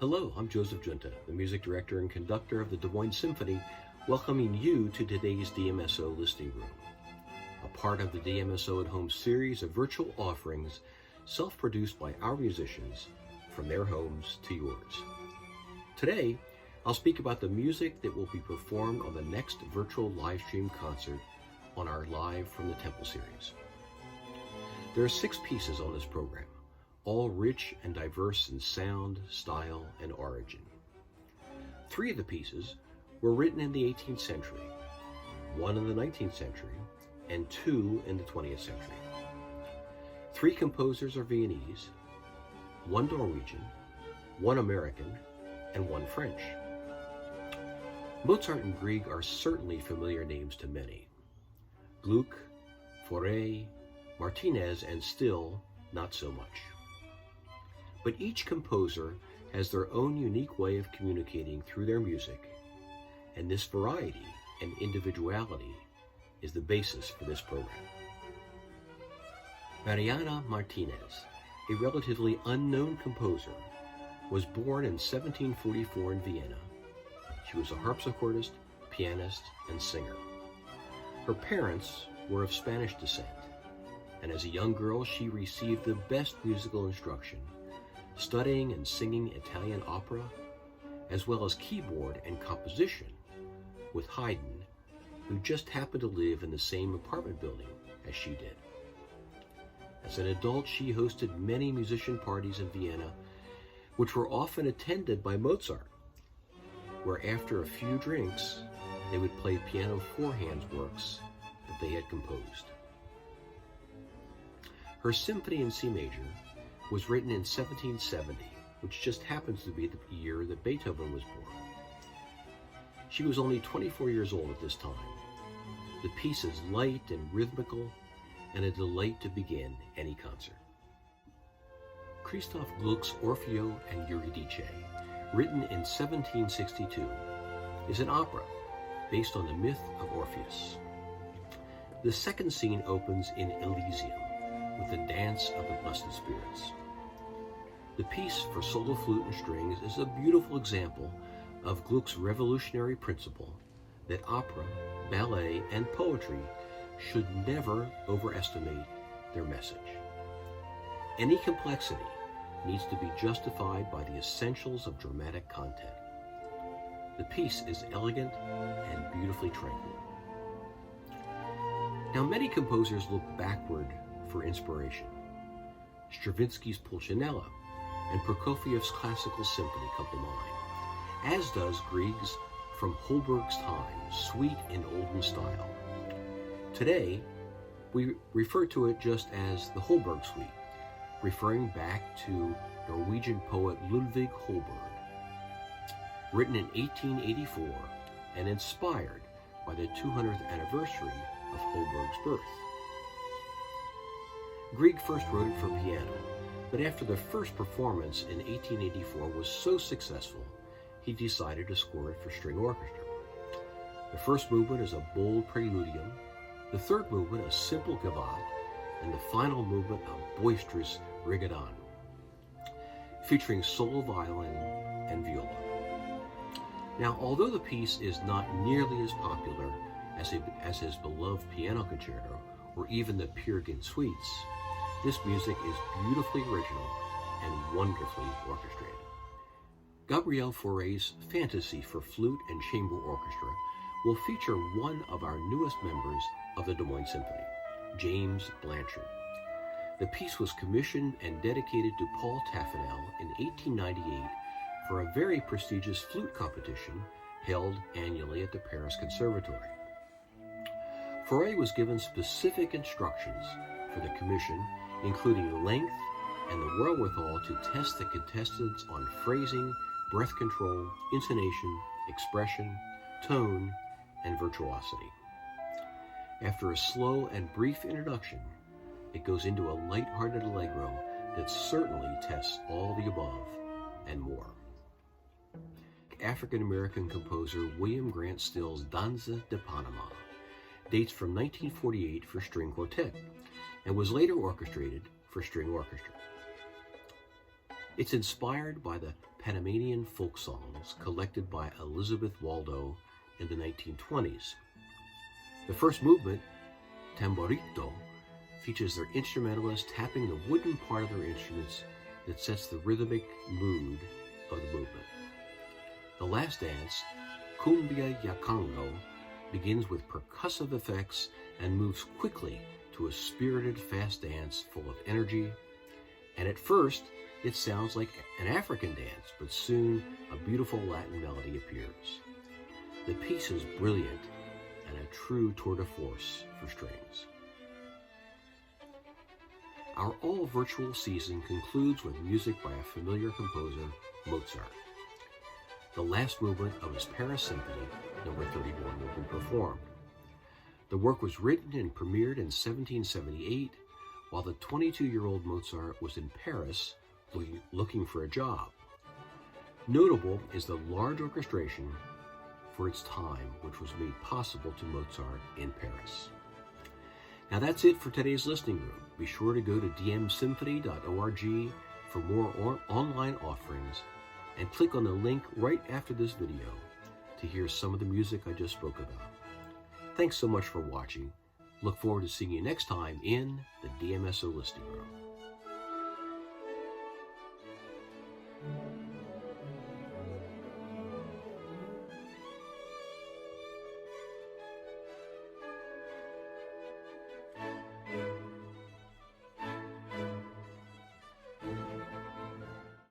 Hello, I'm Maestro Giunta, the music director and conductor of the Des Moines Symphony, welcoming you to today's DMSO Listening Room, a part of the DMSO at Home series of virtual offerings self-produced by our musicians from their homes to yours. Today, I'll speak about the music that will be performed on the next virtual live stream concert on our Live from the Temple series. There are 6 pieces on this program, all rich and diverse in sound, style, and origin. 3 of the pieces were written in the 18th century, 1 in the 19th century, and 2 in the 20th century. 3 composers are Viennese, 1 Norwegian, 1 American, and 1 French. Mozart and Grieg are certainly familiar names to many. Gluck, Fauré, Martinez, and still not so much. But each composer has their own unique way of communicating through their music, and this variety and individuality is the basis for this program. Mariana Martinez, a relatively unknown composer, was born in 1744 in Vienna. She was a harpsichordist, pianist, and singer. Her parents were of Spanish descent, and as a young girl she received the best musical instruction, studying and singing Italian opera, as well as keyboard and composition with Haydn, who just happened to live in the same apartment building as she did. As an adult, she hosted many musician parties in Vienna, which were often attended by Mozart, where after a few drinks, they would play piano four-hands works that they had composed. Her Symphony in C major was written in 1770, which just happens to be the year that Beethoven was born. She was only 24 years old at this time. The piece is light and rhythmical, and a delight to begin any concert. Christoph Gluck's Orfeo and Eurydice, written in 1762, is an opera based on the myth of Orpheus. The second scene opens in Elysium with the dance of the blessed spirits. The piece for solo flute and strings is a beautiful example of Gluck's revolutionary principle that opera, ballet, and poetry should never overestimate their message. Any complexity needs to be justified by the essentials of dramatic content. The piece is elegant and beautifully tranquil. Now, many composers look backward for inspiration. Stravinsky's Pulcinella and Prokofiev's Classical Symphony come to mind, as does Grieg's From Holberg's Time, sweet in olden style. Today, we refer to it just as the Holberg Suite, referring back to Norwegian poet Ludvig Holberg, written in 1884 and inspired by the 200th anniversary of Holberg's birth. Grieg first wrote it for piano, but after the first performance in 1884 was so successful, he decided to score it for string orchestra. The first movement is a bold preludium, the third movement a simple gavotte, and the final movement a boisterous rigodon, featuring solo violin and viola. Now, although the piece is not nearly as popular as his beloved piano concerto or even the Peer Gynt suites, this music is beautifully original and wonderfully orchestrated. Gabriel Fauré's Fantaisie for flute and chamber orchestra will feature one of our newest members of the Des Moines Symphony, James Blanchard. The piece was commissioned and dedicated to Paul Taffanel in 1898 for a very prestigious flute competition held annually at the Paris Conservatory. Fauré was given specific instructions for the commission, including length and the wherewithal to test the contestants on phrasing, breath control, intonation, expression, tone, and virtuosity. After a slow and brief introduction, it goes into a light-hearted allegro that certainly tests all the above and more. African-American composer William Grant Still's Danza de Panama dates from 1948 for string quartet and was later orchestrated for string orchestra. It's inspired by the Panamanian folk songs collected by Elizabeth Waldo in the 1920s. The first movement, Tamborito, features their instrumentalists tapping the wooden part of their instruments that sets the rhythmic mood of the movement. The last dance, Cumbia Yacango, begins with percussive effects and moves quickly to a spirited fast dance full of energy. And at first, it sounds like an African dance, but soon a beautiful Latin melody appears. The piece is brilliant and a true tour de force for strings. Our all-virtual season concludes with music by a familiar composer, Mozart. The last movement of his Paris Symphony, number 31, will be performed. The work was written and premiered in 1778, while the 22-year-old Mozart was in Paris looking for a job. Notable is the large orchestration for its time, which was made possible to Mozart in Paris. Now that's it for today's listening room. Be sure to go to dmsymphony.org for more online offerings, and click on the link right after this video to hear some of the music I just spoke about. Thanks so much for watching. Look forward to seeing you next time in the DMSO Listening Room.